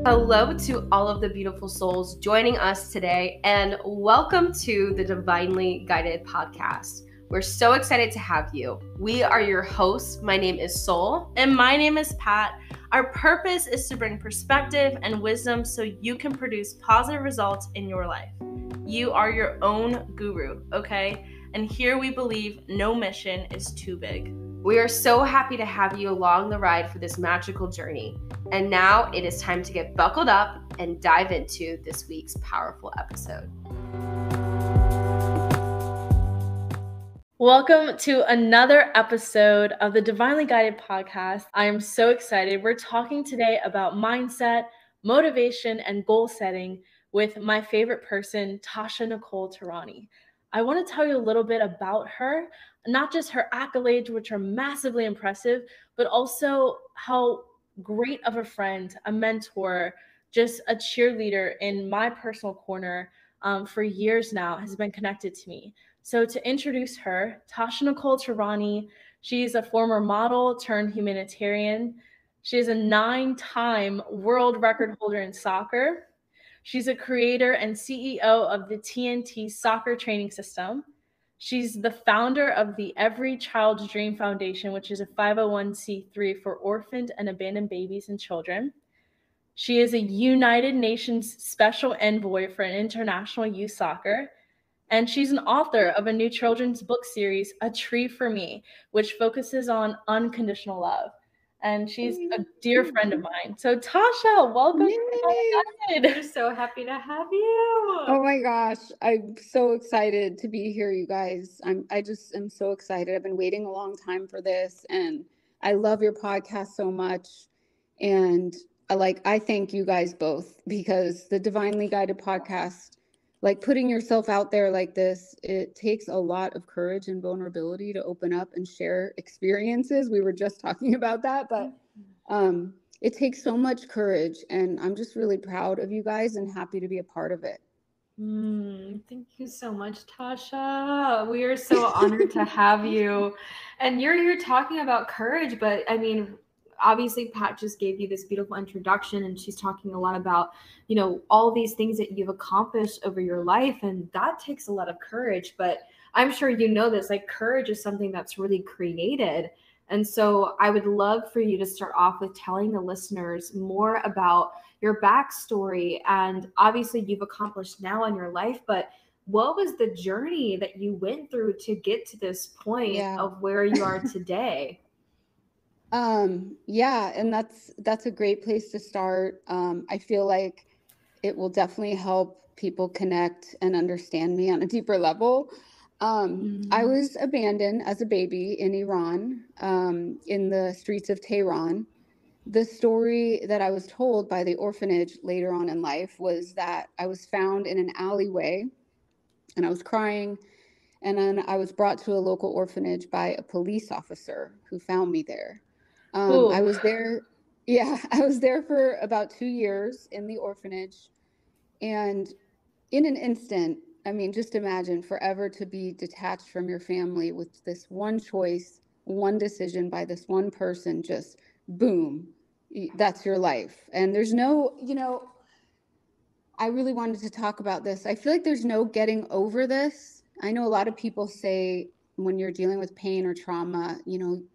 Hello to all of the beautiful souls joining us today, and welcome to the Divinely Guided Podcast. We're so excited to have you. We are your hosts. My name is Soul. And my name is Pat. Our purpose is to bring perspective and wisdom so you can produce positive results in your life. You are your own guru, okay? And here we believe no mission is too big. We are so happy to have you along the ride for this magical journey. And now it is time to get buckled up and dive into this week's powerful episode. Welcome to another episode of the Divinely Guided Podcast. I am so excited. We're talking today about mindset, motivation, and goal setting with my favorite person, Tasha-Nicole Terani. I want to tell you a little bit about her, not just her accolades, which are massively impressive, but also how great of a friend, a mentor, just a cheerleader in my personal corner for years now has been connected to me. So to introduce her, Tasha-Nicole Terani, she's a former model turned humanitarian. She is a 9-time world record holder in soccer. She's a creator and CEO of the TNT Soccer Training System. She's the founder of the Every Child's Dream Foundation, which is a 501c3 for orphaned and abandoned babies and children. She is a United Nations Special Envoy for international youth soccer. And she's an author of a new children's book series, A Tree for Me, which focuses on unconditional love. And she's a dear friend of mine. So Tasha, welcome. We're so happy to have you. Oh my gosh. I'm so excited to be here, you guys. I just am so excited. I've been waiting a long time for this, and I love your podcast so much. And I thank you guys both, because the Divinely Guided Podcast, like putting yourself out there like this, it takes a lot of courage and vulnerability to open up and share experiences. We were just talking about that, but it takes so much courage, and I'm just really proud of you guys and happy to be a part of it. Thank you so much, Tasha. We are so honored to have you. And you're here talking about courage, but I mean, obviously Pat just gave you this beautiful introduction, and she's talking a lot about, all these things that you've accomplished over your life, and that takes a lot of courage. But I'm sure you know this, like, courage is something that's really created. And so I would love for you to start off with telling the listeners more about your backstory, and obviously you've accomplished now in your life, but what was the journey that you went through to get to this point of where you are today? And that's a great place to start. I feel like it will definitely help people connect and understand me on a deeper level. I was abandoned as a baby in Iran, in the streets of Tehran. The story that I was told by the orphanage later on in life was that I was found in an alleyway and I was crying, and then I was brought to a local orphanage by a police officer who found me there. I was there. Yeah, I was there for about 2 years in the orphanage. And in an instant, I mean, just imagine forever to be detached from your family with this one choice, one decision by this one person, just boom, that's your life. And there's no, I really wanted to talk about this. I feel like there's no getting over this. I know a lot of people say, when you're dealing with pain or trauma,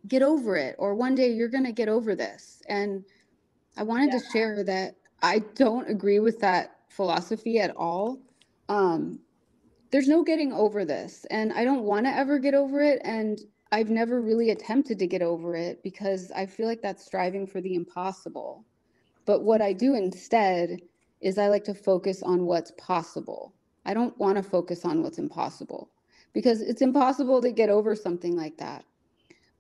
get over it, or one day you're going to get over this. And I wanted to share that I don't agree with that philosophy at all. There's no getting over this, and I don't want to ever get over it. And I've never really attempted to get over it, because I feel like that's striving for the impossible. But what I do instead is I like to focus on what's possible. I don't want to focus on what's impossible, because it's impossible to get over something like that.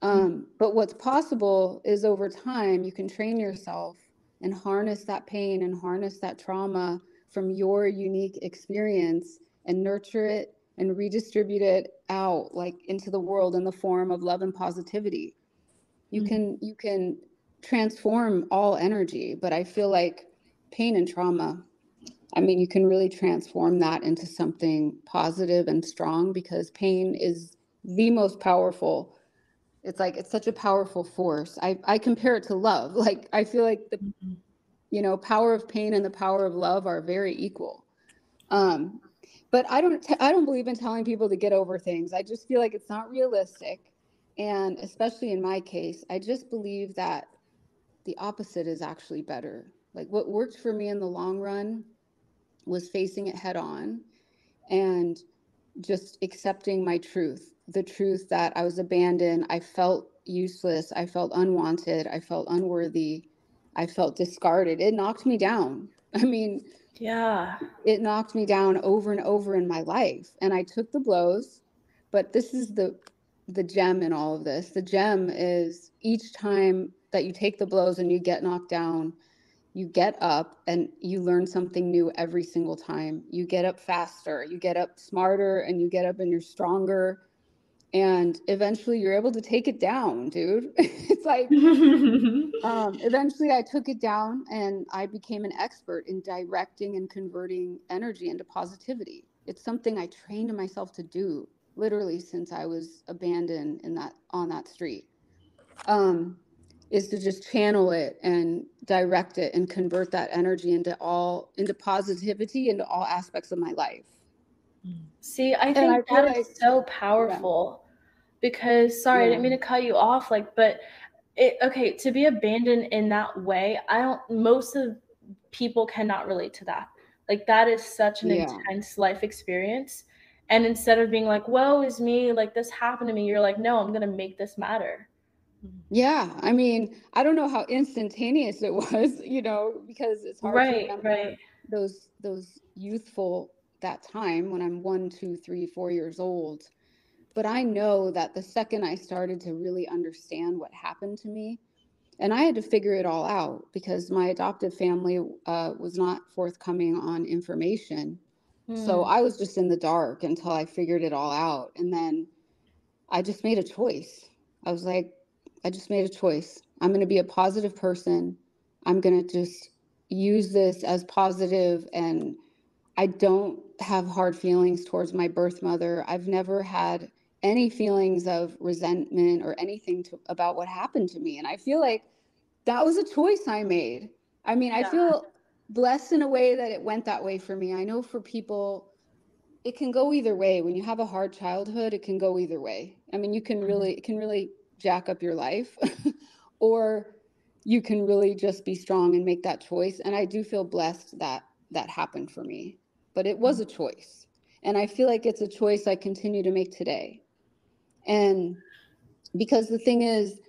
But what's possible is, over time, you can train yourself and harness that pain and harness that trauma from your unique experience and nurture it and redistribute it out, like, into the world in the form of love and positivity. You can transform all energy, but I feel like pain and trauma, I mean, you can really transform that into something positive and strong, because pain is the most powerful. It's such a powerful force. I compare it to love. Like, I feel like power of pain and the power of love are very equal. But I don't believe in telling people to get over things. I just feel like it's not realistic. And especially in my case, I just believe that the opposite is actually better. Like what worked for me in the long run was facing it head on and just accepting my truth, the truth that I was abandoned. I felt useless. I felt unwanted. I felt unworthy. I felt discarded. It knocked me down. I mean, Yeah. it knocked me down over and over in my life. And I took the blows, but this is the gem in all of this. The gem is each time that you take the blows and you get knocked down, you get up and you learn something new every single time. You get up faster, you get up smarter, and you get up and you're stronger. And eventually you're able to take it down, dude. It's like, eventually I took it down and I became an expert in directing and converting energy into positivity. It's something I trained myself to do literally since I was abandoned on that street. Is to just channel it and direct it and convert that energy into positivity into all aspects of my life. See, I think that is so powerful because, sorry, I didn't mean to cut you off, but okay, to be abandoned in that way, most of people cannot relate to that. Like that is such an intense life experience. And instead of being like, woe is me, like this happened to me, you're like, no, I'm going to make this matter. Yeah. I mean, I don't know how instantaneous it was, because it's hard to remember those youthful, that time when I'm 1, 2, 3, 4 years old. But I know that the second I started to really understand what happened to me, and I had to figure it all out because my adoptive family was not forthcoming on information. So I was just in the dark until I figured it all out. And then I just made a choice. I was like, I just made a choice. I'm going to be a positive person. I'm going to just use this as positive, and I don't have hard feelings towards my birth mother. I've never had any feelings of resentment or anything about what happened to me. And I feel like that was a choice I made. I mean, I feel blessed in a way that it went that way for me. I know for people, it can go either way. When you have a hard childhood, it can go either way. I mean, it can really jack up your life or you can really just be strong and make that choice. And I do feel blessed that that happened for me, but it was a choice. And I feel like it's a choice I continue to make today. And because the thing is,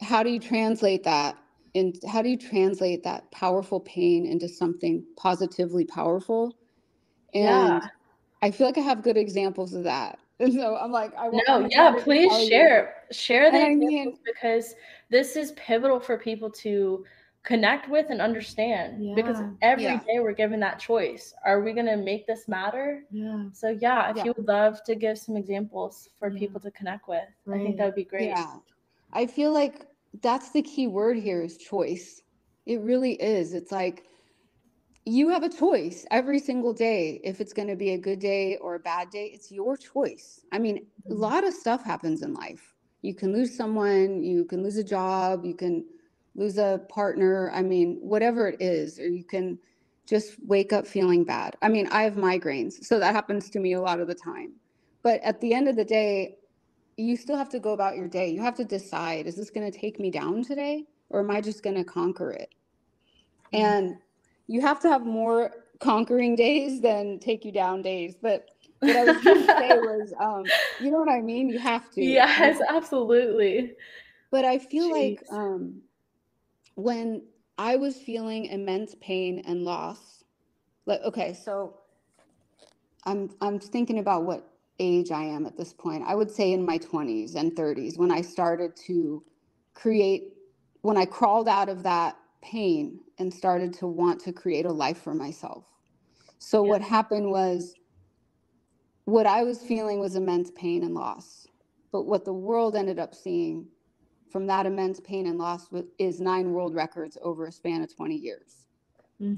how do you translate that? And how do you translate that powerful pain into something positively powerful? And I feel like I have good examples of that. And so I'm like, please share the examples because this is pivotal for people to connect with and understand because every day we're given that choice. Are we going to make this matter? So if you would love to give some examples for people to connect with, I think that would be great. I feel like that's the key word here is choice. It really is. It's like you have a choice every single day. If it's going to be a good day or a bad day, it's your choice. I mean, a lot of stuff happens in life. You can lose someone, you can lose a job, you can lose a partner. I mean, whatever it is, or you can just wake up feeling bad. I mean, I have migraines, so that happens to me a lot of the time. But at the end of the day, you still have to go about your day. You have to decide, is this going to take me down today, or am I just going to conquer it? And you have to have more conquering days than take you down days. But what I was going to say was, you know what I mean? You have to. Yes, absolutely. But I feel like when I was feeling immense pain and loss, so I'm thinking about what age I am at this point. I would say in my 20s and 30s when I started to when I crawled out of that pain and started to want to create a life for myself. So what happened was, what I was feeling was immense pain and loss. But what the world ended up seeing from that immense pain and loss is 9 world records over a span of 20 years.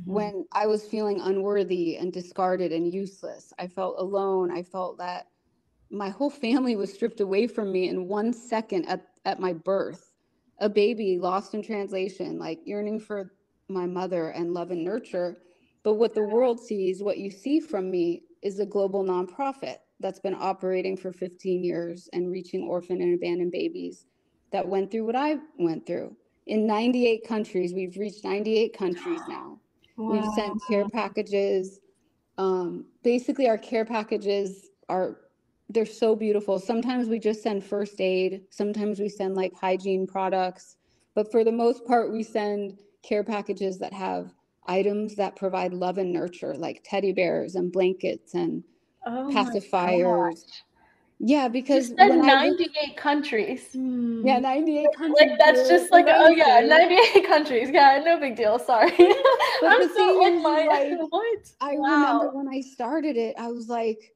When I was feeling unworthy and discarded and useless, I felt alone. I felt that my whole family was stripped away from me in 1 second at my birth. A baby lost in translation, like yearning for my mother and love and nurture. But what the world sees, what you see from me, is a global nonprofit that's been operating for 15 years and reaching orphan and abandoned babies that went through what I went through. In 98 countries, we've reached 98 countries now. Wow. We've sent care packages. Basically, our care packages they're so beautiful. Sometimes we just send first aid. Sometimes we send like hygiene products. But for the most part, we send care packages that have items that provide love and nurture, like teddy bears and blankets and pacifiers. Yeah, because you said when 98 countries. yeah, 98 countries. Like that's just like oh yeah, 98 countries. Yeah, no big deal. Sorry. But I'm the so thing like is, like, what? I Wow. remember when I started it, I was like,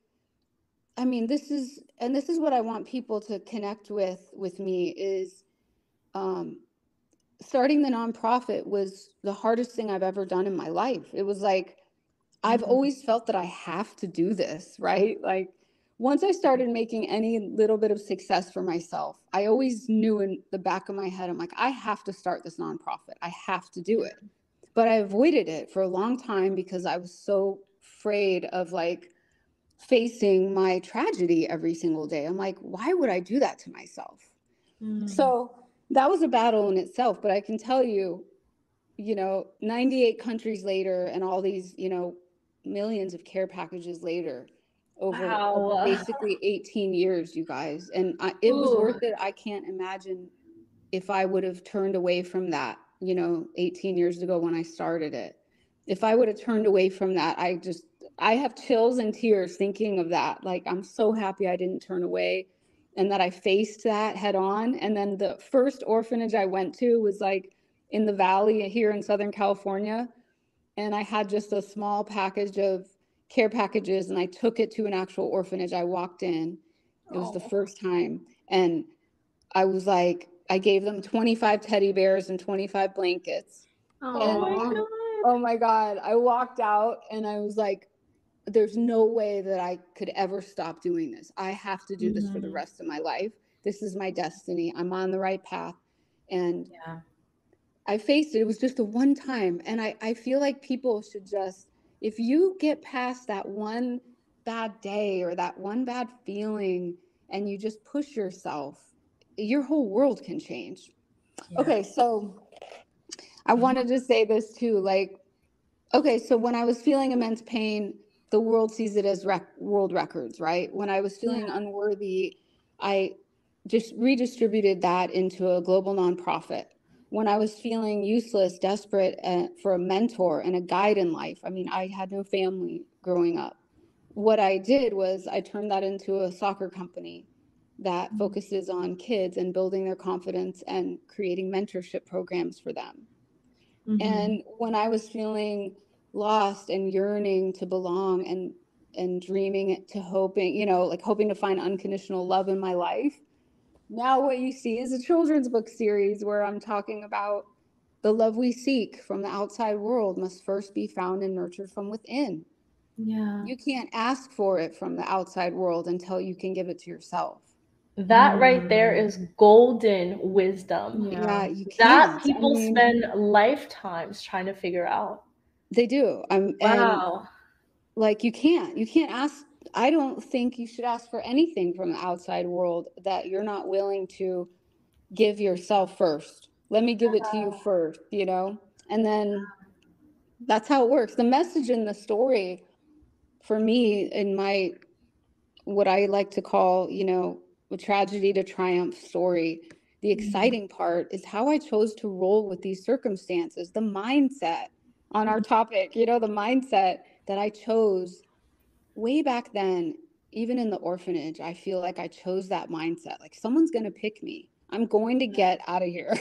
I mean, this is what I want people to connect with me is, starting the nonprofit was the hardest thing I've ever done in my life. It was like, I've always felt that I have to do this, right? Like, once I started making any little bit of success for myself, I always knew in the back of my head, I'm like, I have to start this nonprofit. I have to do it. But I avoided it for a long time because I was so afraid of like facing my tragedy every single day. I'm like, why would I do that to myself? So that was a battle in itself. But I can tell you, 98 countries later and all these, millions of care packages later over basically 18 years, you guys. And it was worth it. I can't imagine if I would have turned away from that, 18 years ago when I started it. If I would have turned away from that, I have chills and tears thinking of that. Like, I'm so happy I didn't turn away and that I faced that head on. And then the first orphanage I went to was like in the valley here in Southern California. And I had just a small package of care packages and I took it to an actual orphanage. I walked in. It was the first time. And I was like, I gave them 25 teddy bears and 25 blankets. Oh my God. I walked out and I was like, there's no way that I could ever stop doing this. I have to do this for the rest of my life. This is my destiny. I'm on the right path. And I faced it. It was just a one time. And I feel like people should just, if you get past that one bad day or that one bad feeling and you just push yourself, your whole world can change. Okay, so I wanted to say this too. Like, okay, so when I was feeling immense pain, the world sees it as world records, right? When I was feeling unworthy, I just redistributed that into a global nonprofit. When I was feeling useless, desperate for a mentor and a guide in life, I mean, I had no family growing up. What I did was I turned that into a soccer company that focuses on kids and building their confidence and creating mentorship programs for them. And when I was feeling lost and yearning to belong and dreaming to hoping, like hoping to find unconditional love in my life, now what you see is a children's book series where I'm talking about the love we seek from the outside world must first be found and nurtured from within. Yeah. You can't ask for it from the outside world until you can give it to yourself. That right there is golden wisdom. Yeah, you That can't. people spend lifetimes trying to figure out. They do. And like you can't ask. I don't think you should ask for anything from the outside world that you're not willing to give yourself first. Let me give it to you first, and then that's how it works. The message in the story for me in my, what I like to call, a tragedy to triumph story, the exciting part is how I chose to roll with these circumstances, the mindset on our topic, the mindset that I chose way back then, even in the orphanage. I feel like I chose that mindset. Like, someone's going to pick me. I'm going to get out of here.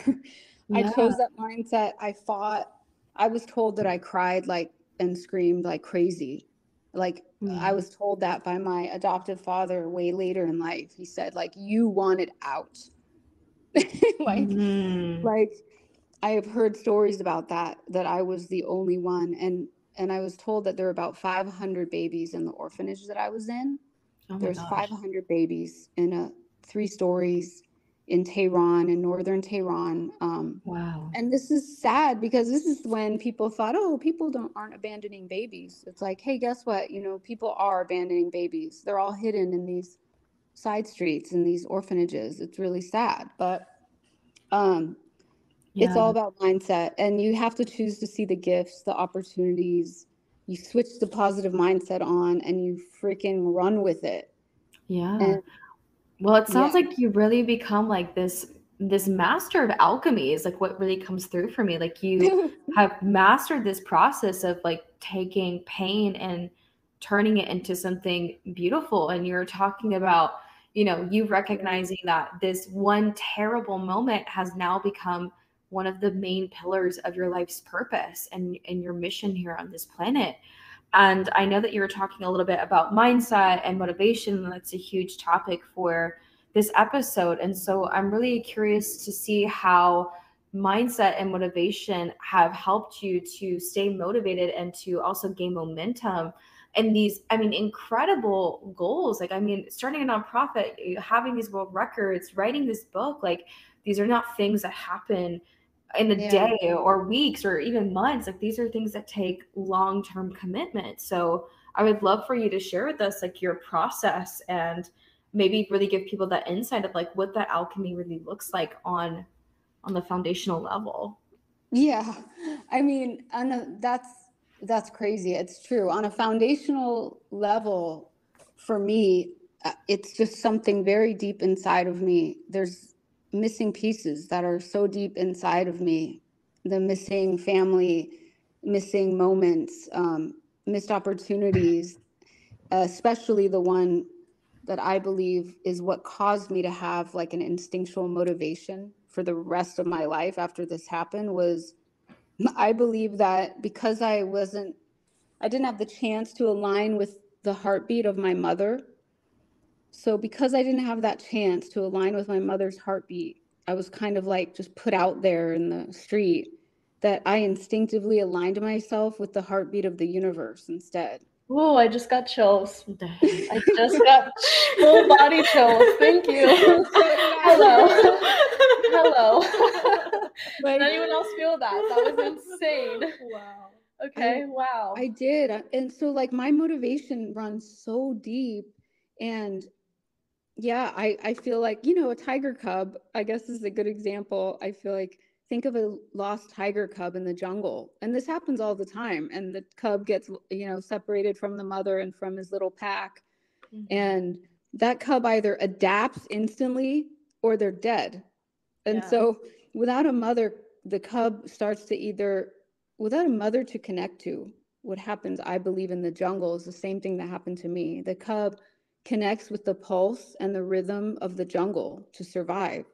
I chose that mindset. I fought. I was told that I cried and screamed like crazy. Like, I was told that by my adoptive father way later in life. He said, like, you wanted out. Like I have heard stories about that I was the only one. And I was told that there were about 500 babies in the orphanage that I was in. There's 500 babies in 3 stories in Tehran, in northern Tehran. Wow. And this is sad because this is when people thought, oh, people aren't abandoning babies. It's like, hey, guess what? You know, people are abandoning babies. They're all hidden in these side streets and these orphanages. It's really sad, but it's all about mindset, and you have to choose to see the gifts, the opportunities. You switch the positive mindset on and you freaking run with it. Yeah. And well, it sounds like you really become like this master of alchemy is like what really comes through for me. Like you have mastered this process of like taking pain and turning it into something beautiful. And you're talking about, you know, you recognizing that this one terrible moment has now become one of the main pillars of your life's purpose and your mission here on this planet. And I know that you were talking a little bit about mindset and motivation, and that's a huge topic for this episode. And so I'm really curious to see how mindset and motivation have helped you to stay motivated and to also gain momentum and these, I mean, incredible goals. Like, I mean, starting a nonprofit, having these world records, writing this book, like these are not things that happen in a day or weeks or even months. Like these are things that take long-term commitment. So I would love for you to share with us like your process and maybe really give people that insight of like what that alchemy really looks like on the foundational level. Yeah, I mean, that's crazy. It's true. On a foundational level, for me, it's just something very deep inside of me. There's missing pieces that are so deep inside of me. The missing family, missing moments, missed opportunities, especially the one that I believe is what caused me to have like an instinctual motivation for the rest of my life after this happened was I believe that because I didn't have the chance to align with the heartbeat of my mother. So because I didn't have that chance to align with my mother's heartbeat, I was kind of like just put out there in the street, that I instinctively aligned myself with the heartbeat of the universe instead. Oh, I just got chills. I just got full body chills. Thank you. Hello. Did anyone else feel that? That was insane. Wow. Okay, wow. I did. And so like my motivation runs so deep. And yeah, I feel like, you know, a tiger cub, I guess is a good example. I feel like think of a lost tiger cub in the jungle. And this happens all the time. And the cub gets, you know, separated from the mother and from his little pack. Mm-hmm. And that cub either adapts instantly or they're dead. And so without a mother, the cub starts to without a mother to connect to, what happens, I believe, in the jungle is the same thing that happened to me. The cub connects with the pulse and the rhythm of the jungle to survive.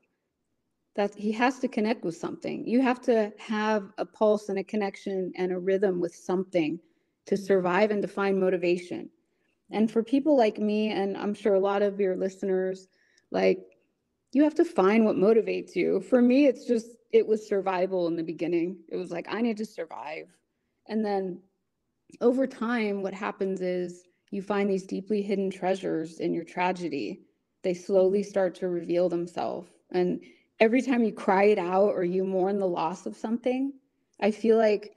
That he has to connect with something. You have to have a pulse and a connection and a rhythm with something to survive and to find motivation. And for people like me, and I'm sure a lot of your listeners, like, you have to find what motivates you. For me, it was survival in the beginning. It was like, I need to survive. And then over time, what happens is you find these deeply hidden treasures in your tragedy. They slowly start to reveal themselves. And every time you cry it out or you mourn the loss of something, I feel like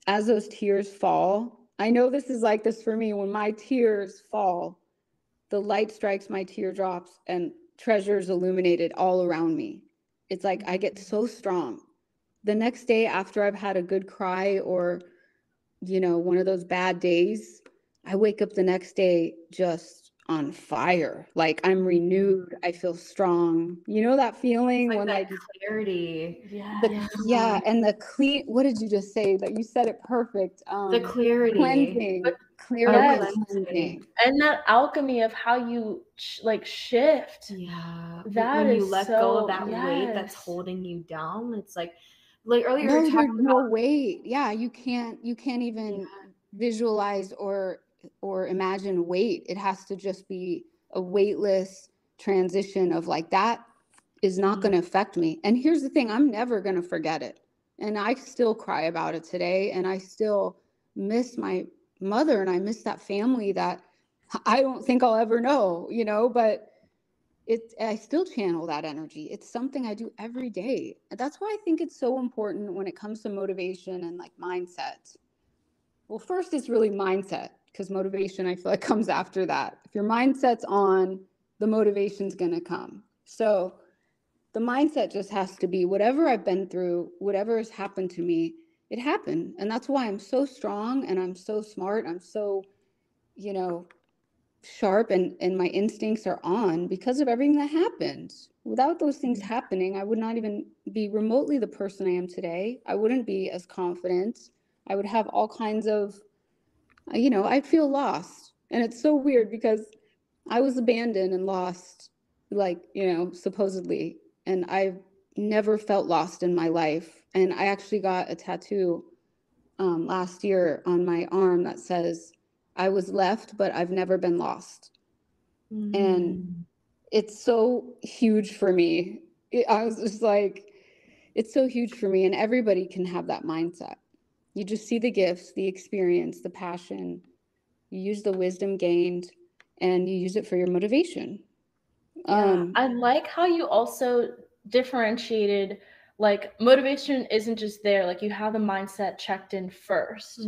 as those tears fall, I know this is like this for me, when my tears fall, the light strikes my teardrops and treasures illuminated all around me. It's like I get so strong. The next day after I've had a good cry or, you know, one of those bad days, I wake up the next day just on fire. Like I'm renewed. I feel strong. You know that feeling when that clarity. Yeah. And the clean, what did you just say? That you said it perfect. The clarity. Cleansing. Cleansing. And that alchemy of how you shift. Yeah. That when is you let go of that weight that's holding you down. It's like earlier there's no weight. Yeah. You can't even visualize or imagine weight. It has to just be a weightless transition of like, that is not going to affect me. And here's the thing, I'm never going to forget it. And I still cry about it today. And I still miss my mother and I miss that family that I don't think I'll ever know, you know, but I still channel that energy. It's something I do every day. That's why I think it's so important when it comes to motivation and like mindset. Well, first it's really mindset, because motivation, I feel like, comes after that. If your mindset's on, the motivation's going to come. So the mindset just has to be, whatever I've been through, whatever has happened to me, it happened. And that's why I'm so strong and I'm so smart. I'm so, sharp, and my instincts are on because of everything that happened. Without those things happening, I would not even be remotely the person I am today. I wouldn't be as confident. I would have all kinds of, I'd feel lost. And it's so weird because I was abandoned and lost, like, supposedly. And I've never felt lost in my life. And I actually got a tattoo last year on my arm that says, I was left, but I've never been lost. And it's so huge for me. I was just like, it's so huge for me. And everybody can have that mindset. You just see the gifts, the experience, the passion. You use the wisdom gained, and you use it for your motivation. I like how you also differentiated, like, motivation isn't just there. Like, you have the mindset checked in first.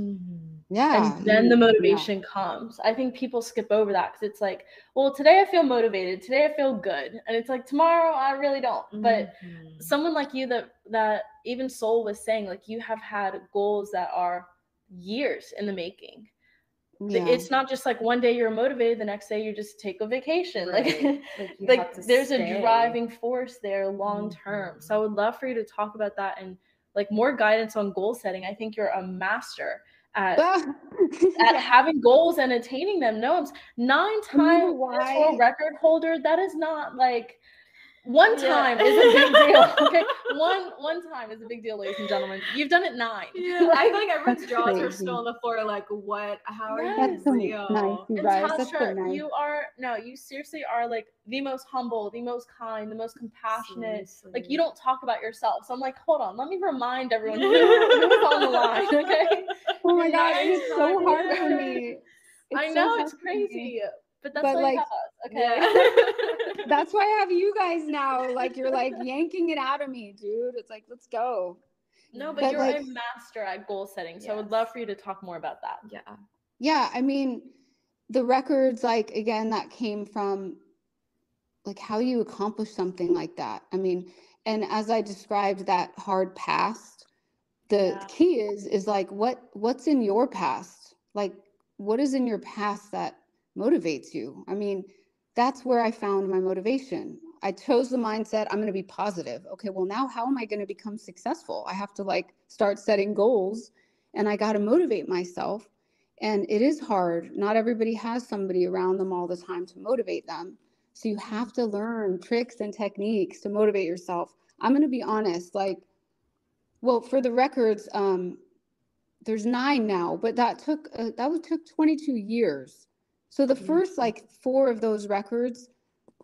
Yeah. And then the motivation comes. I think people skip over that because it's like, well, today I feel motivated. Today I feel good. And it's like, tomorrow I really don't. But someone like you that even Soul was saying, like, you have had goals that are years in the making. Yeah. It's not just like one day you're motivated, the next day you just take a vacation. Right. Like there's a driving force there long term. So I would love for you to talk about that and like more guidance on goal setting. I think you're a master at having goals and attaining them. No, 9-time world record holder. That is not like one time is a big deal. Okay, one time is a big deal, ladies and gentlemen. You've done it 9. Yeah, I feel like everyone's jaws are still on the floor. Like, what? How are you real? Nice, you guys. That's so nice. You seriously are like the most humble, the most kind, the most compassionate. Seriously. Like, you don't talk about yourself. So I'm like, hold on, let me remind everyone who's on the line. Okay. Oh my God, it is so hard for me. I know, it's crazy. But that's why you have us, okay? Yeah. That's why I have you guys now. Like, you're like yanking it out of me, dude. It's like, let's go. No, but you're a master at goal setting. So I would love for you to talk more about that. Yeah. Yeah, I mean, the records, like, again, that came from like how you accomplish something like that. I mean, and as I described that hard past, the key is like, what's in your past? Like, what is in your past that motivates you? I mean, that's where I found my motivation. I chose the mindset, I'm going to be positive. Okay, well, now how am I going to become successful? I have to like start setting goals, and I got to motivate myself. And it is hard. Not everybody has somebody around them all the time to motivate them. So you have to learn tricks and techniques to motivate yourself. I'm going to be honest, like, well, for the records, there's 9 now, but that took 22 years. So the first like 4 of those records,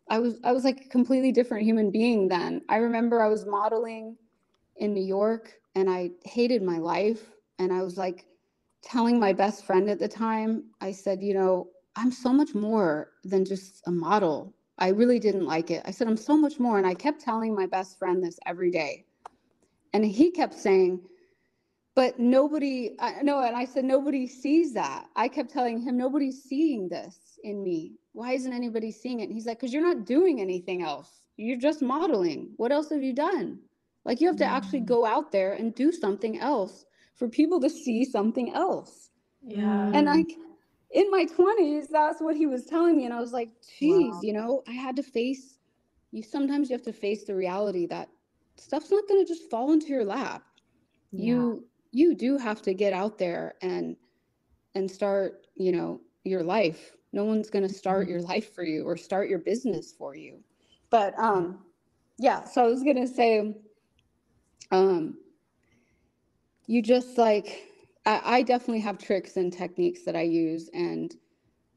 I was like a completely different human being then. I remember I was modeling in New York and I hated my life. And I was like telling my best friend at the time, I said, I'm so much more than just a model. I really didn't like it. I said, I'm so much more. And I kept telling my best friend this every day. And he kept saying, but nobody, and I said, nobody sees that. I kept telling him, nobody's seeing this in me. Why isn't anybody seeing it? And he's like, because you're not doing anything else. You're just modeling. What else have you done? Like, you have to actually go out there and do something else for people to see something else. Yeah. And like in my 20s, that's what he was telling me. And I was like, geez, I had to face, sometimes you have to face the reality that stuff's not going to just fall into your lap. Yeah. You do have to get out there and start, your life. No one's going to start your life for you or start your business for you. But yeah, so I was going to say, you just like, I definitely have tricks and techniques that I use. And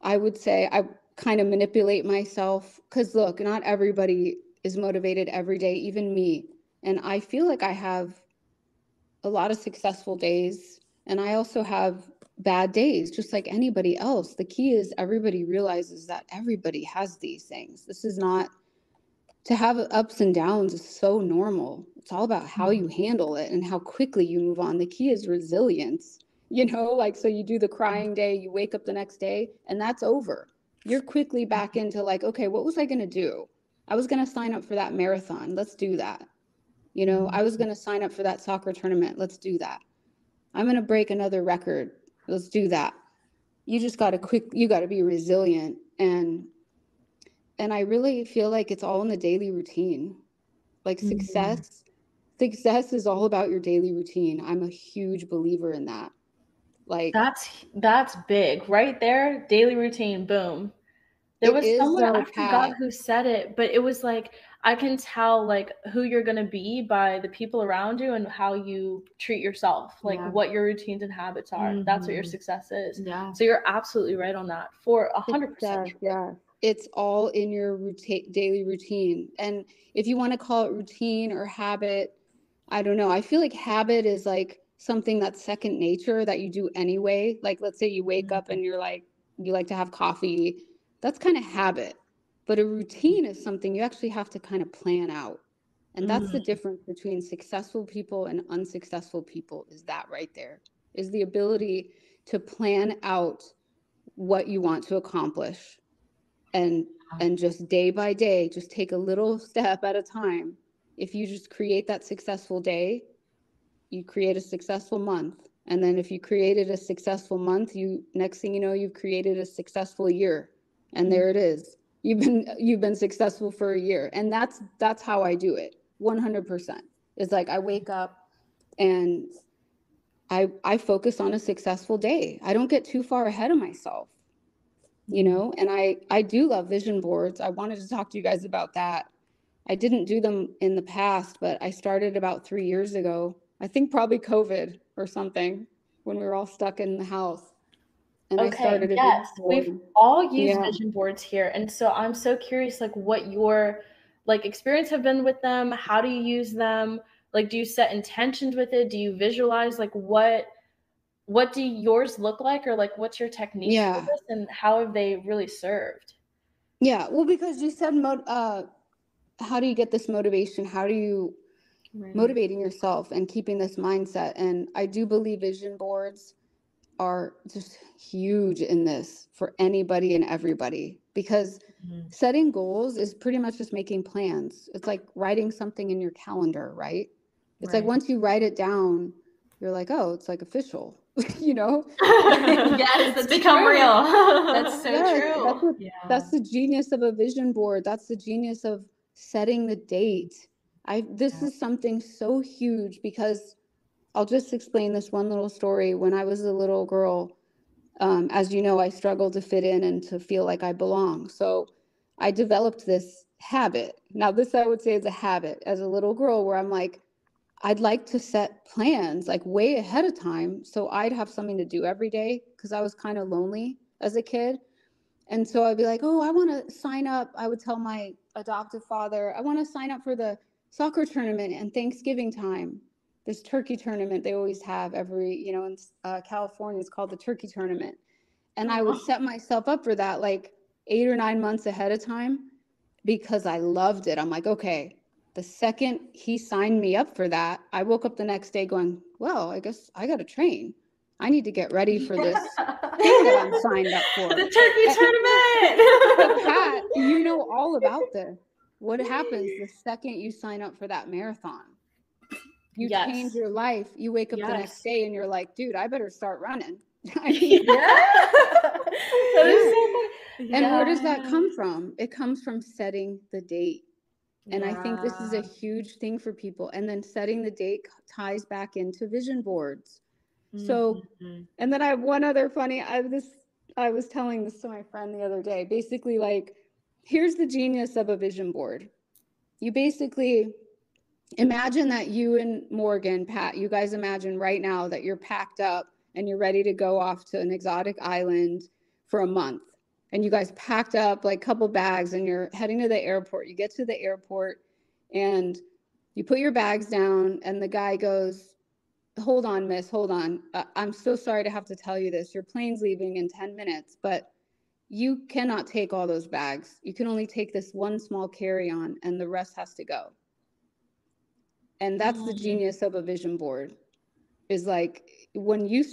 I would say I kind of manipulate myself because, look, not everybody is motivated every day, even me. And I feel like I have a lot of successful days, and I also have bad days, just like anybody else. The key is everybody realizes that everybody has these things. This is not to have ups and downs is so normal. It's all about how you handle it and how quickly you move on. The key is resilience, like, so you do the crying day, you wake up the next day, and that's over. You're quickly back into like, okay, what was I going to do? I was going to sign up for that marathon. Let's do that. I was going to sign up for that soccer tournament. Let's do that. I'm going to break another record. Let's do that. You just got to be resilient. And I really feel like it's all in the daily routine. Like success is all about your daily routine. I'm a huge believer in that. Like that's big right there. Daily routine. Boom. There was someone, I forgot who said it, but it was like, I can tell like who you're going to be by the people around you and how you treat yourself, like what your routines and habits are. That's what your success is. Yeah. So you're absolutely right on that for 100%. Yeah. It's all in your daily routine. And if you want to call it routine or habit, I don't know. I feel like habit is like something that's second nature that you do anyway. Like, let's say you wake up and you like to have coffee. That's kind of habit. But a routine is something you actually have to kind of plan out. And that's the difference between successful people and unsuccessful people, is that right there, is the ability to plan out what you want to accomplish. And just day by day, just take a little step at a time. If you just create that successful day, you create a successful month. And then if you created a successful month, next thing you know, you've created a successful year. And there it is. You've been successful for a year. And that's how I do it. 100%. It's like I wake up and I focus on a successful day. I don't get too far ahead of myself. And I do love vision boards. I wanted to talk to you guys about that. I didn't do them in the past, but I started about 3 years ago. I think probably COVID or something, when we were all stuck in the house. And I started a vision board. We've all used vision boards here. And so I'm so curious, like, what your experience have been with them. How do you use them? Like, do you set intentions with it? Do you visualize? Like, what do yours look like, or like what's your technique for this, and how have they really served? Yeah, well, because you said how do you get this motivation? How do you motivating yourself and keeping this mindset? And I do believe vision boards are just huge in this for anybody and everybody, because setting goals is pretty much just making plans. It's like writing something in your calendar, right? It's like once you write it down, you're like, oh, it's like official. Yes, it's become real. That's so true. That's the genius of a vision board. That's the genius of setting the date. This is something so huge, because I'll just explain this one little story. When I was a little girl, as you know, I struggled to fit in and to feel like I belong. So I developed this habit. Now, this I would say is a habit as a little girl, where I'm like, I'd like to set plans like way ahead of time, so I'd have something to do every day, because I was kind of lonely as a kid. And so I'd be like, oh, I want to sign up. I would tell my adoptive father, I want to sign up for the soccer tournament and Thanksgiving time. This turkey tournament they always have every, in California, it's called the turkey tournament. And I would set myself up for that like 8 or 9 months ahead of time, because I loved it. I'm like, okay, the second he signed me up for that, I woke up the next day going, well, I guess I got to train. I need to get ready for this thing that I'm signed up for. The turkey tournament. Pat, you know all about this. What happens the second you sign up for that marathon? You change your life. You wake up the next day and you're like, dude, I better start running. I mean, That is so funny. And where does that come from? It comes from setting the date. And I think this is a huge thing for people. And then setting the date ties back into vision boards. So, and then I have one other funny, I was telling this to my friend the other day. Basically, like, here's the genius of a vision board. You basically imagine that you and Morgan, Pat, you guys imagine right now that you're packed up and you're ready to go off to an exotic island for a month. And you guys packed up like a couple bags and you're heading to the airport. You get to the airport and you put your bags down and the guy goes, hold on, miss, hold on. I'm so sorry to have to tell you this. Your plane's leaving in 10 minutes, but you cannot take all those bags. You can only take this one small carry-on, and the rest has to go. And that's the genius of a vision board, is like, when you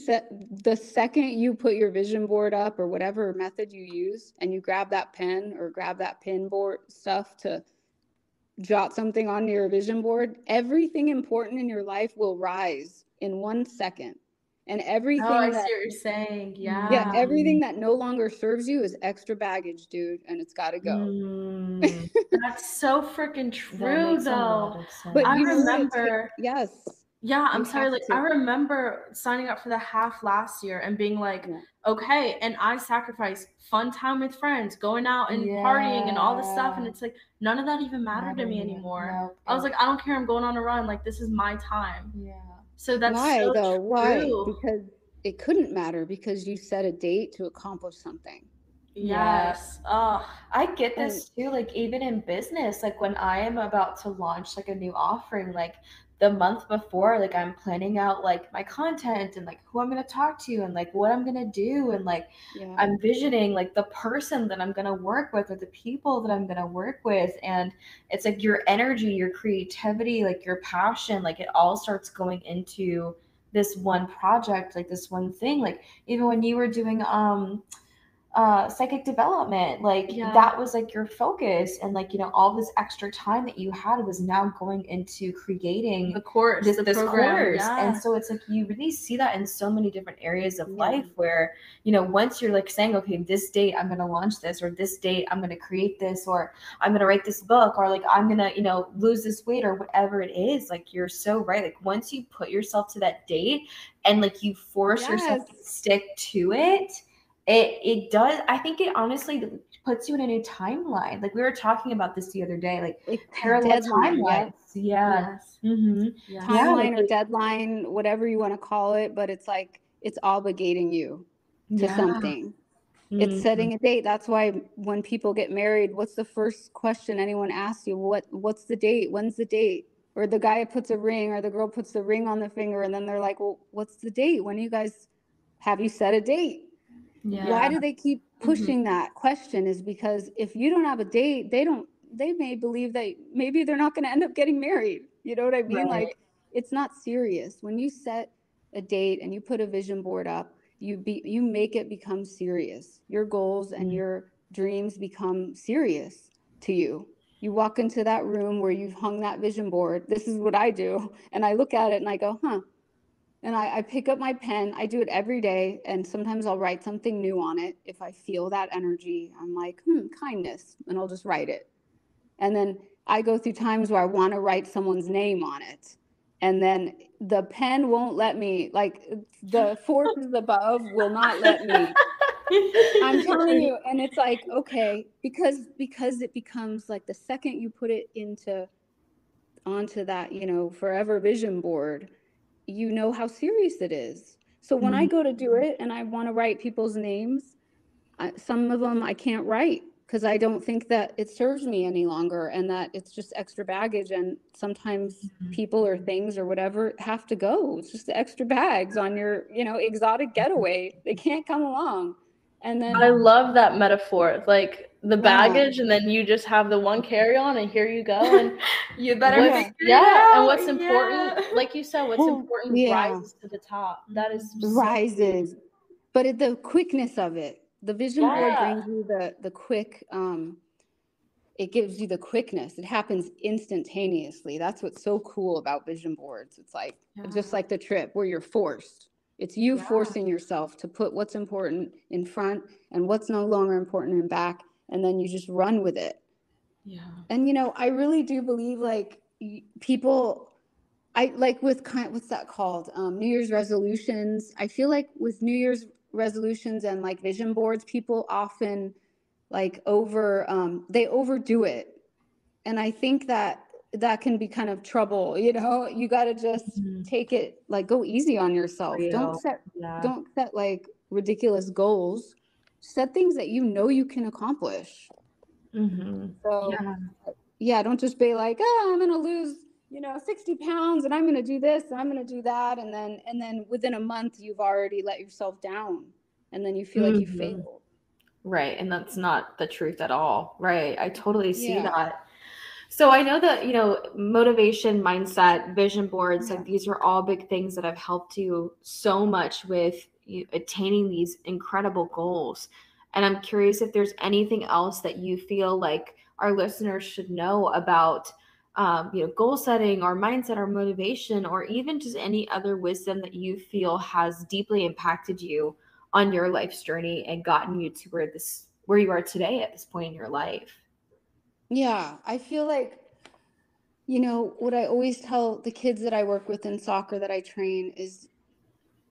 the second you put your vision board up, or whatever method you use, and you grab that pen or grab that pin board stuff to jot something on your vision board, everything important in your life will rise in 1 second. And everything I see what you're saying. yeah, everything that no longer serves you is extra baggage, dude, and it's got to go. That's so freaking true, though. But I you remember. Yes. Yeah, I'm sorry. Like, I remember signing up for the half last year and being like, okay, and I sacrificed fun time with friends, going out and partying and all this stuff, and it's like none of that even mattered to me anymore. No. I was like, I don't care. I'm going on a run. Like, this is my time. Yeah. So that's why so though? True. Why? Because it couldn't matter, because you set a date to accomplish something. Yes. I get this too. Like, even in business, like when I am about to launch like a new offering, like the month before, like I'm planning out like my content and like who I'm going to talk to and like what I'm going to do. And like, I'm visioning like the person that I'm going to work with, or the people that I'm going to work with. And it's like your energy, your creativity, like your passion, like it all starts going into this one project, like this one thing. Like even when you were doing, psychic development, like that was like your focus, and like, you know, all this extra time that you had was now going into creating the course, this course. And so it's like you really see that in so many different areas of life, where, you know, once you're like saying, okay, this date I'm going to launch this, or this date I'm going to create this, or I'm going to write this book, or like I'm going to, you know, lose this weight, or whatever it is, like you're so right. Like once you put yourself to that date and like you force yourself to stick to it, it does. I think it honestly puts you in a new timeline. Like we were talking about this the other day, like parallel timelines. Timeline or deadline, whatever you want to call it, but it's like it's obligating you to something. It's setting a date. That's why when people get married, what's the first question anyone asks you? What's the date? When's the date? Or the guy puts a ring, or the girl puts the ring on the finger, and then they're like, well, what's the date? When have you set a date? Why do they keep pushing that question? Is because if you don't have a date, they may believe that maybe they're not going to end up getting married. You know what I mean? Like, it's not serious. When you set a date and you put a vision board up, you make it become serious. Your goals and your dreams become serious to you. You walk into that room where you've hung that vision board. This is what I do. And I look at it and I go, huh. And I pick up my pen. I do it every day. And sometimes I'll write something new on it. If I feel that energy, I'm like, kindness. And I'll just write it. And then I go through times where I want to write someone's name on it. And then the pen won't let me, like the forces above will not let me. I'm telling you. And it's like, okay, because it becomes like the second you put it onto that, you know, forever vision board, you know how serious it is. So when I go to do it and I want to write people's names, some of them I can't write because I don't think that it serves me any longer, and that it's just extra baggage. And sometimes people or things or whatever have to go. It's just the extra bags on your, you know, exotic getaway. They can't come along. And then I love that metaphor, like the baggage, and then you just have the one carry-on, and here you go, and you better figure it out. And what's important, like you said, what's important rises to the top. That is rises, but the quickness of it, the vision board brings you the quick. It gives you the quickness. It happens instantaneously. That's what's so cool about vision boards. It's like just like the trip where you're forced. It's you forcing yourself to put what's important in front and what's no longer important in back, and then you just run with it. Yeah. And, you know, I really do believe like people, I like with what's that called? New Year's resolutions. I feel like with New Year's resolutions and like vision boards, people often like they overdo it. And I think that can be kind of trouble, you know. You got to just take it, like go easy on yourself. Don't set like ridiculous goals. Set things that you know you can accomplish. So don't just be like, I'm gonna lose, you know, 60 pounds and I'm gonna do this and I'm gonna do that, and then within a month you've already let yourself down, and then you feel like you failed. Right. And that's not the truth at all. Right. I totally see Yeah. that. So I know that, motivation, mindset, vision boards, Yeah. like these are all big things that have helped you so much with attaining these incredible goals. And I'm curious if there's anything else that you feel like our listeners should know about, goal setting or mindset or motivation, or even just any other wisdom that you feel has deeply impacted you on your life's journey and gotten you to where you are today at this point in your life. Yeah. I feel like, what I always tell the kids that I work with in soccer that I train is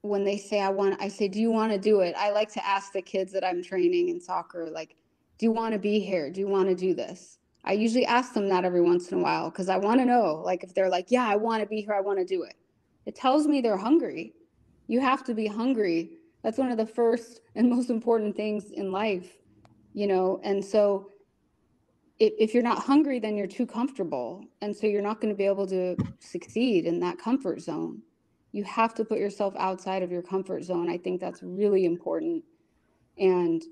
when they say I say, do you want to do it? I like to ask the kids that I'm training in soccer, like, do you want to be here? Do you want to do this? I usually ask them that every once in a while because I want to know, like, if they're like, yeah, I want to be here, I want to do it. It tells me they're hungry. You have to be hungry. That's one of the first and most important things in life, and so if you're not hungry, then you're too comfortable. And so you're not going to be able to succeed in that comfort zone. You have to put yourself outside of your comfort zone. I think that's really important. And,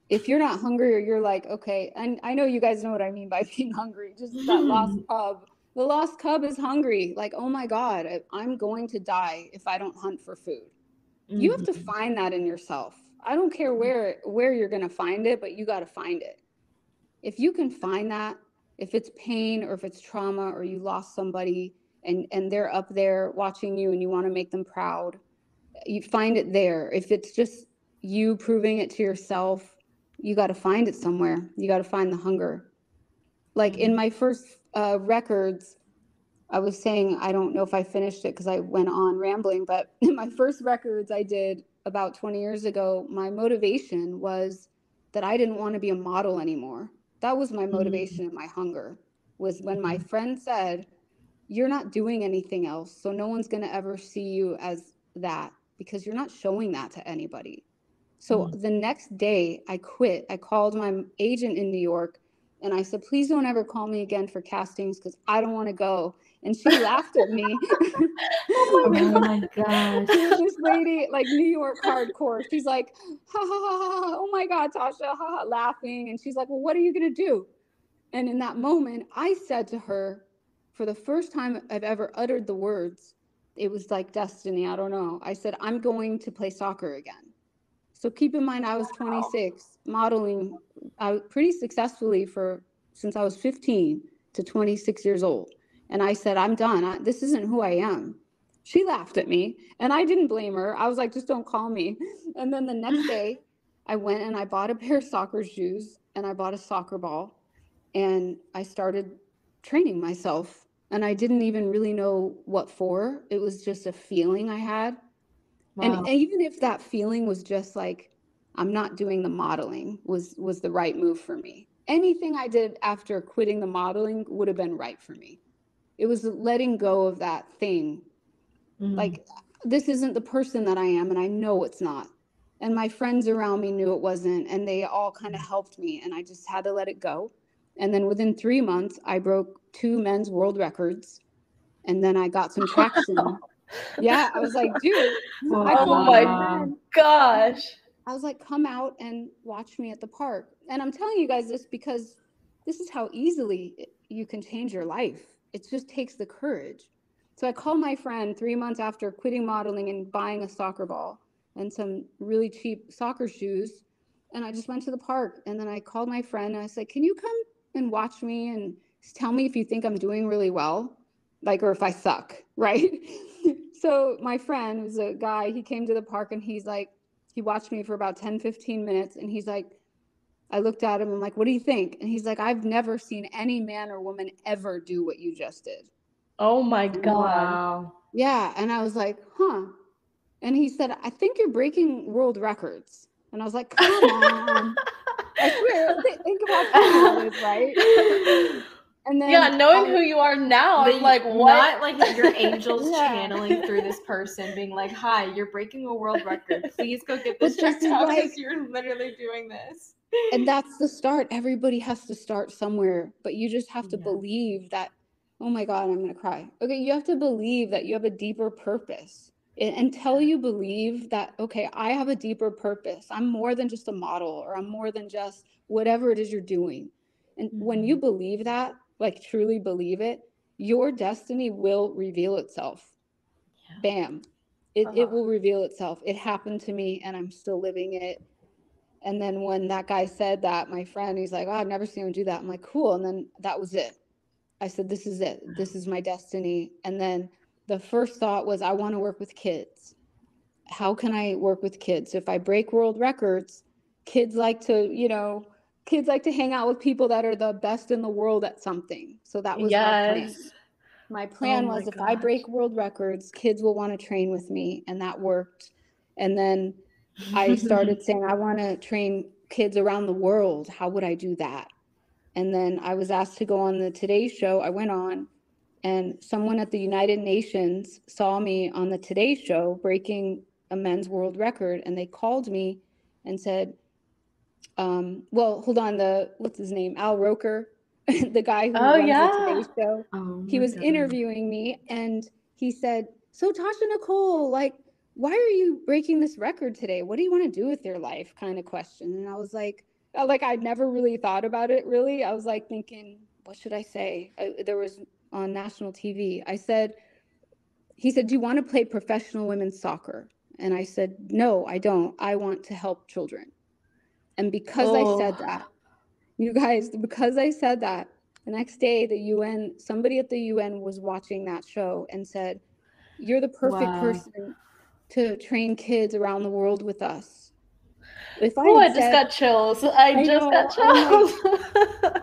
if you're not hungry, or you're like, okay, and I know you guys know what I mean by being hungry, just that lost cub. The lost cub is hungry. Like, oh my God, I'm going to die if I don't hunt for food. You have to find that in yourself. I don't care where you're going to find it, but you got to find it. If you can find that, if it's pain or if it's trauma or you lost somebody and they're up there watching you and you want to make them proud, you find it there. If it's just you proving it to yourself, you got to find it somewhere. You got to find the hunger. Like in my first records, I was saying, I don't know if I finished it because I went on rambling, but in my first records I did about 20 years ago, my motivation was that I didn't want to be a model anymore. That was my motivation and my hunger, was when my friend said, you're not doing anything else, so no one's going to ever see you as that because you're not showing that to anybody. So the next day I quit. I called my agent in New York and I said, please don't ever call me again for castings because I don't want to go. And she laughed at me. Oh my gosh. This lady, like New York hardcore, she's like, ha ha ha ha, oh my God, Tasha, ha ha, laughing. And she's like, well, what are you going to do? And in that moment, I said to her, for the first time I've ever uttered the words, it was like destiny. I don't know. I said, I'm going to play soccer again. So keep in mind, I was 26, modeling pretty successfully since I was 15 to 26 years old. And I said, I'm done. This isn't who I am. She laughed at me and I didn't blame her. I was like, just don't call me. And then the next day I went and I bought a pair of soccer shoes and I bought a soccer ball and I started training myself. And I didn't even really know what for. It was just a feeling I had. Wow. And even if that feeling was just like, I'm not doing the modeling was the right move for me. Anything I did after quitting the modeling would have been right for me. It was letting go of that thing. Like, this isn't the person that I am, and I know it's not. And my friends around me knew it wasn't, and they all kind of helped me, and I just had to let it go. And then within 3 months, I broke 2 men's world records, and then I got some traction. Yeah, I was like, dude, I called my friend. Gosh. I was like, come out and watch me at the park. And I'm telling you guys this because this is how easily you can change your life. It just takes the courage. So I called my friend 3 months after quitting modeling and buying a soccer ball and some really cheap soccer shoes. And I just went to the park. And then I called my friend and I said, can you come and watch me and tell me if you think I'm doing really well? Like, or if I suck, right? So my friend was a guy, he came to the park and he's like, he watched me for about 10, 15 minutes. And he's like, I looked at him, I'm like, what do you think? And he's like, I've never seen any man or woman ever do what you just did. Oh my God. Wow. Yeah. And I was like, huh. And he said, I think you're breaking world records. And I was like, come on. I swear, think of how funny that is, right? And then yeah, knowing who you are now, I'm like, what? Not like your angels channeling through this person, being like, hi, you're breaking a world record. Please go get this checked out because you're literally doing this. And that's the start. Everybody has to start somewhere, but you just have to believe that, oh my God, I'm going to cry. Okay, you have to believe that you have a deeper purpose. until you believe that, okay, I have a deeper purpose. I'm more than just a model, or I'm more than just whatever it is you're doing. And when you believe that, like truly believe it, your destiny will reveal itself. Bam. It will reveal itself. It happened to me and I'm still living it. And then when that guy said that, my friend, he's like, oh, I've never seen him do that. I'm like, cool. And then that was it. I said, this is it. This is my destiny. And then the first thought was, I want to work with kids. How can I work with kids? If I break world records, kids like to hang out with people that are the best in the world at something. So that was my plan. My plan was, if I break world records, kids will want to train with me. And that worked. And then I started saying, I want to train kids around the world. How would I do that? And then I was asked to go on the Today Show. I went on, and someone at the United Nations saw me on the Today Show breaking a men's world record. And they called me and said, well, hold on, what's his name? Al Roker, the guy who runs the Today Show. He was interviewing me, and he said, so Tasha-Nicole, like, why are you breaking this record today? What do you want to do with your life? Kind of question. And I was like, I'd never really thought about it, really. I was like thinking, what should I say? There was on national TV. He said, do you want to play professional women's soccer? And I said, no, I don't. I want to help children. And because I said that, you guys, because I said that, the next day, somebody at the UN was watching that show and said, you're the perfect person to train kids around the world with us. I just got chills. I just got chills.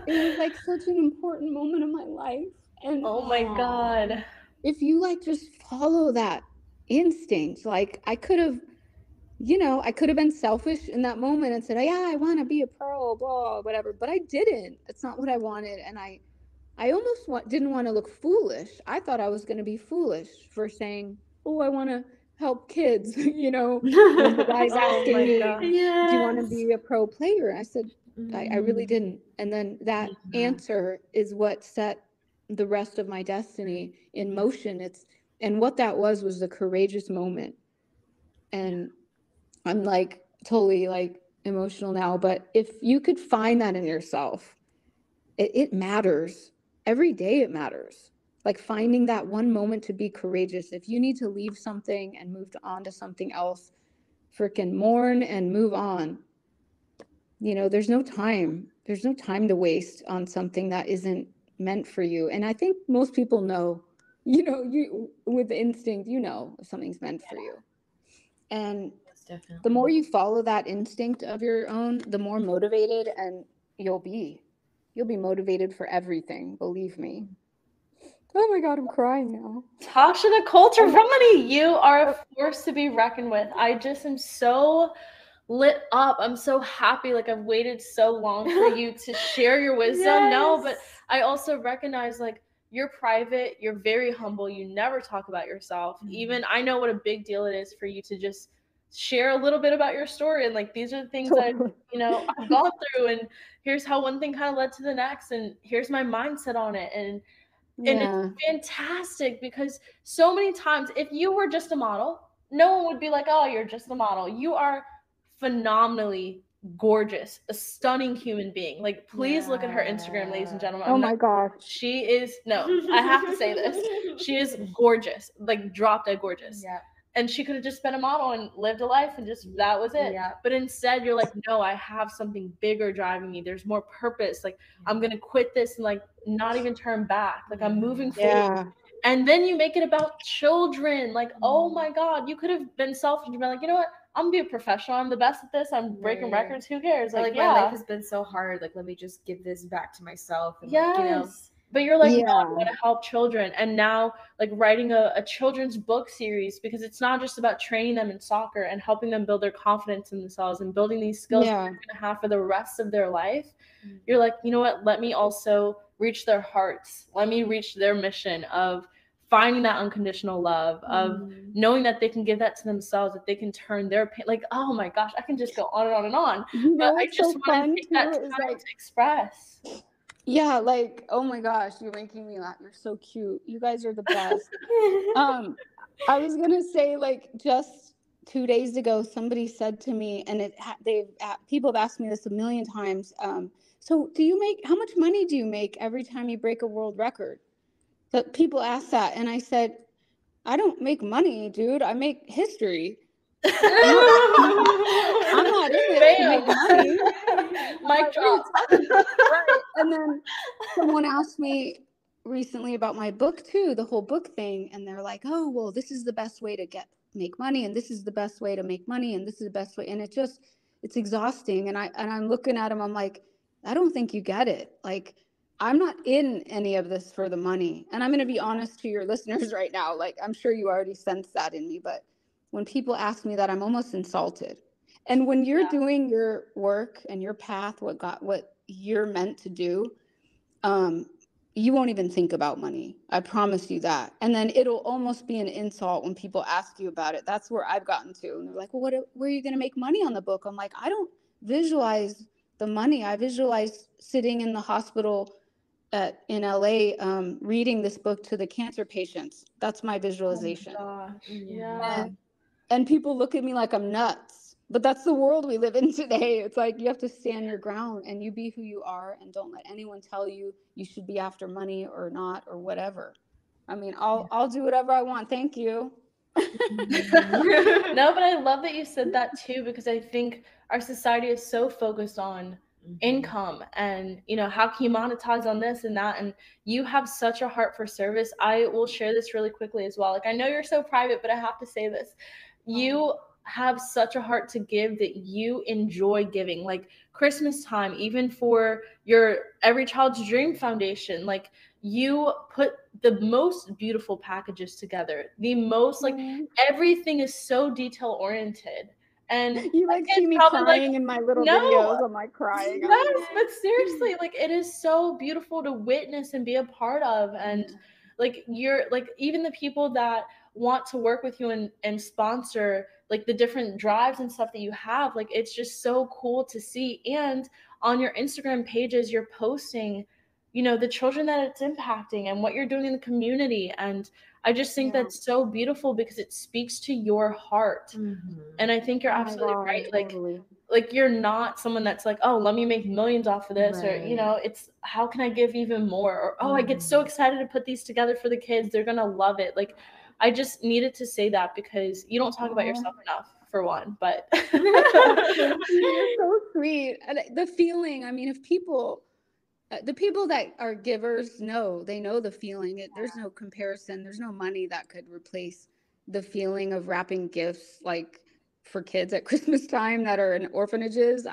It was like such an important moment in my life. And oh my God. If you like just follow that instinct, like I could have been selfish in that moment and said, yeah, I want to be a pro, blah, whatever. But I didn't. It's not what I wanted. And I almost didn't want to look foolish. I thought I was going to be foolish for saying, oh, I want to help kids, when the guy's asking me, do you want to be a pro player? I said, I really didn't. And then that answer is what set the rest of my destiny in motion. And what that was a courageous moment. And I'm like totally like emotional now, but if you could find that in yourself, it matters. Every day it matters. Like finding that one moment to be courageous. If you need to leave something and move on to something else, freaking mourn and move on. There's no time. There's no time to waste on something that isn't meant for you. And I think most people know, you with instinct, if something's meant for you. And the more you follow that instinct of your own, the more motivated and you'll be motivated for everything. Believe me. Oh my God, I'm crying now. Tasha-Nicole Terani, you are a force to be reckoned with. I just am so lit up. I'm so happy. Like I've waited so long for you to share your wisdom. No, but I also recognize like you're private, you're very humble, you never talk about yourself. Even I know what a big deal it is for you to just share a little bit about your story, and like these are the things that I've gone through, and here's how one thing kind of led to the next, and here's my mindset on it. And it's fantastic because so many times if you were just a model, no one would be like, oh, you're just a model. You are phenomenally gorgeous, a stunning human being. Like, please look at her Instagram, ladies and gentlemen. Oh my gosh. She is, I have to say this. She is gorgeous, like drop dead gorgeous. Yeah. And she could have just been a model and lived a life and just, that was it. Yeah. But instead you're like, no, I have something bigger driving me. There's more purpose. Like I'm going to quit this and like not even turn back. Like I'm moving forward. And then you make it about children. Like, oh my God, you could have been selfish and been like, you know what? I'm gonna be a professional. I'm the best at this. I'm breaking records. Who cares? Like my life has been so hard. Like, let me just give this back to myself. And But you're like, no, I want to help children. And now like writing a children's book series, because it's not just about training them in soccer and helping them build their confidence in themselves and building these skills that they're gonna have for the rest of their life. You're like, you know what? Let me also reach their hearts. Let me reach their mission of finding that unconditional love, of knowing that they can give that to themselves, that they can turn their pain. Like, oh my gosh, I can just go on and on and on. But I just want to take that time to express. Yeah, like, oh my gosh, you're making me laugh. You're so cute. You guys are the best. I was gonna say, like, just 2 days ago, somebody said to me, and people have asked me this a million times. So, how much money do you make every time you break a world record? But people ask that, and I said, I don't make money, dude. I make history. I'm not. I'm not in it to make money. I'm Mic like, what are you drop. talking about? Right. And then someone asked me recently about my book too, the whole book thing, and they're like, oh, well, this is the best way to make money, and this is the best way to make money, and this is the best way, and it's exhausting. And I'm looking at them, I'm like, I don't think you get it. Like, I'm not in any of this for the money. And I'm going to be honest to your listeners right now. Like, I'm sure you already sense that in me, but when people ask me that, I'm almost insulted. And when you're doing your work and your path, what you're meant to do, you won't even think about money. I promise you that. And then it'll almost be an insult when people ask you about it. That's where I've gotten to. And they're like, well, where are you going to make money on the book? I'm like, I don't visualize the money. I visualize sitting in the hospital in LA, reading this book to the cancer patients. That's my visualization. Oh my gosh. Yeah. And people look at me like I'm nuts, but that's the world we live in today. It's like, you have to stand your ground and you be who you are, and don't let anyone tell you you should be after money or not, or whatever. I mean, I'll do whatever I want. Thank you. No, but I love that you said that too, because I think our society is so focused on income and, how can you monetize on this and that, and you have such a heart for service. I will share this really quickly as well. Like, I know you're so private, but I have to say this. You have such a heart to give that you enjoy giving. Like, Christmas time, even for your Every Child's Dream Foundation, like, you put the most beautiful packages together, the most, like, everything is so detail oriented. And you like see me crying in my little videos. I'm like crying. Yes, but seriously, like, it is so beautiful to witness and be a part of. And like, you're like, even the people that want to work with you and sponsor like the different drives and stuff that you have, like, it's just so cool to see. And on your Instagram pages, you're posting, the children that it's impacting and what you're doing in the community. And I just think that's so beautiful because it speaks to your heart. And I think you're absolutely right. Like, you're not someone that's like, oh, let me make millions off of this, or, it's how can I give even more? Or, oh, I get so excited to put these together for the kids. They're going to love it. Like, I just needed to say that because you don't talk about yourself enough, for one, but. You're so sweet. And the feeling, I mean, the people that are givers they know the feeling. There's no comparison. There's no money that could replace the feeling of wrapping gifts, like, for kids at Christmas time that are in orphanages.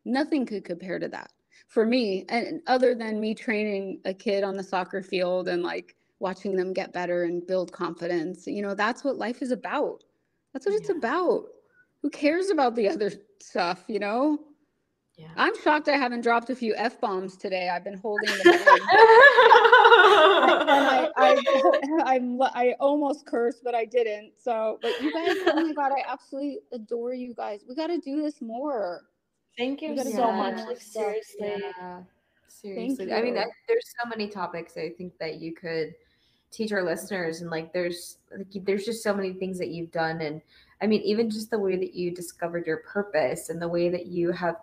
Nothing could compare to that for me. And other than me training a kid on the soccer field and, like, watching them get better and build confidence, that's what life is about. That's what it's about. Who cares about the other stuff, Yeah. I'm shocked I haven't dropped a few F-bombs today. I've been holding them in. I almost cursed, but I didn't. So, but you guys, oh my God, I absolutely adore you guys. We got to do this more. Thank you so much. Like, seriously. Seriously. I mean, there's so many topics I think that you could teach our listeners, and like there's just so many things that you've done. And I mean, even just the way that you discovered your purpose and the way that you have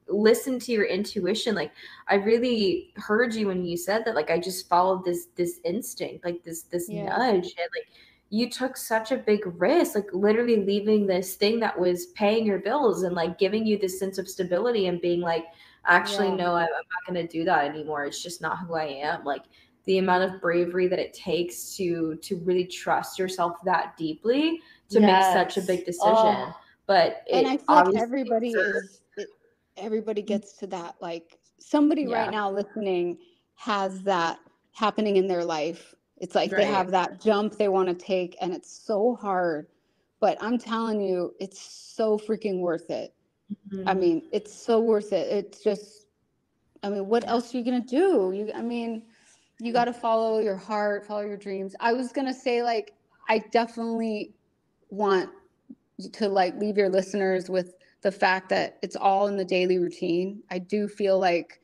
listened to your intuition. Like, I really heard you when you said that, like, I just followed this instinct, like this nudge, and like, you took such a big risk, like literally leaving this thing that was paying your bills and like giving you this sense of stability and being like, actually, no, I'm not going to do that anymore. It's just not who I am. Like, the amount of bravery that it takes to really trust yourself that deeply to make such a big decision. But and I feel like everybody gets to that. Like, somebody right now listening has that happening in their life. It's like they have that jump they want to take, and it's so hard. But I'm telling you, it's so freaking worth it. I mean, it's so worth it. It's just, I mean, what else are you going to do? You got to follow your heart, follow your dreams. I was going to say, like, I definitely want to, like, leave your listeners with the fact that it's all in the daily routine. I do feel like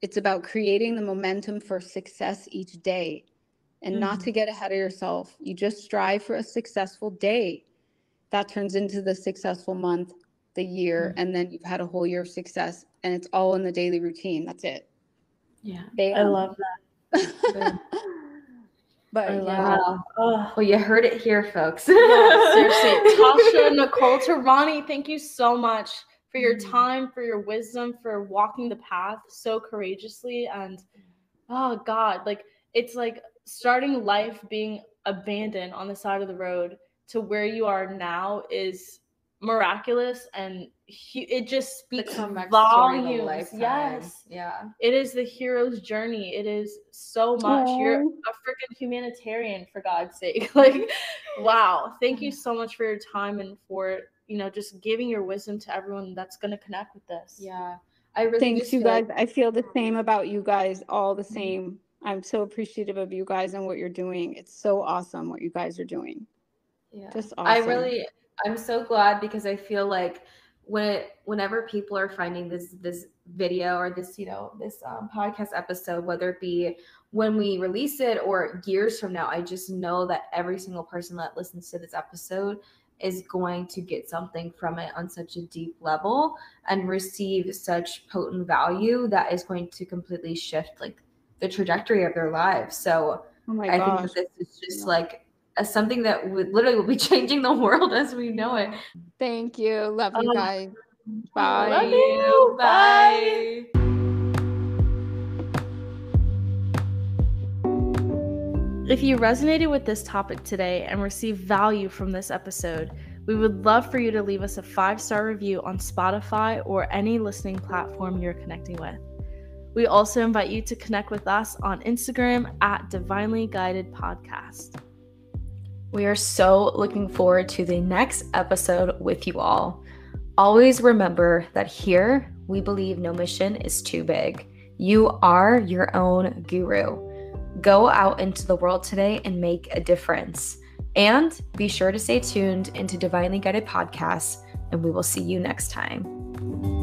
it's about creating the momentum for success each day. and not to get ahead of yourself. You just strive for a successful day. That turns into the successful month, the year, and then you've had a whole year of success, and it's all in the daily routine. That's it. Yeah. Bam. I love that. But wow. Well, you heard it here, folks. Yeah, seriously. Tasha-Nicole Terani, thank you so much for your time, for your wisdom, for walking the path so courageously. And oh God, like it's like starting life being abandoned on the side of the road to where you are now is miraculous, and it just speaks volumes. Yes. Yeah. It is the hero's journey. It is so much. You're a freaking humanitarian, for God's sake. Like, wow. Thank you so much for your time and for, just giving your wisdom to everyone that's going to connect with this. Yeah. I really thanks, you guys. I feel the same about you guys, all the same. I'm so appreciative of you guys and what you're doing. It's so awesome what you guys are doing. Yeah. Just awesome. I'm so glad, because I feel like whenever people are finding this video or this podcast episode, whether it be when we release it or years from now, I just know that every single person that listens to this episode is going to get something from it on such a deep level and receive such potent value that is going to completely shift like the trajectory of their lives. So I think that this is just like something that will be changing the world as we know it. Thank you. Love you guys. Bye. Love you. Bye. If you resonated with this topic today and received value from this episode, we would love for you to leave us a 5-star review on Spotify or any listening platform you're connecting with. We also invite you to connect with us on Instagram at Divinely Guided Podcast. We are so looking forward to the next episode with you all. Always remember that here we believe no mission is too big. You are your own guru. Go out into the world today and make a difference. And be sure to stay tuned into Divinely Guided Podcasts, and we will see you next time.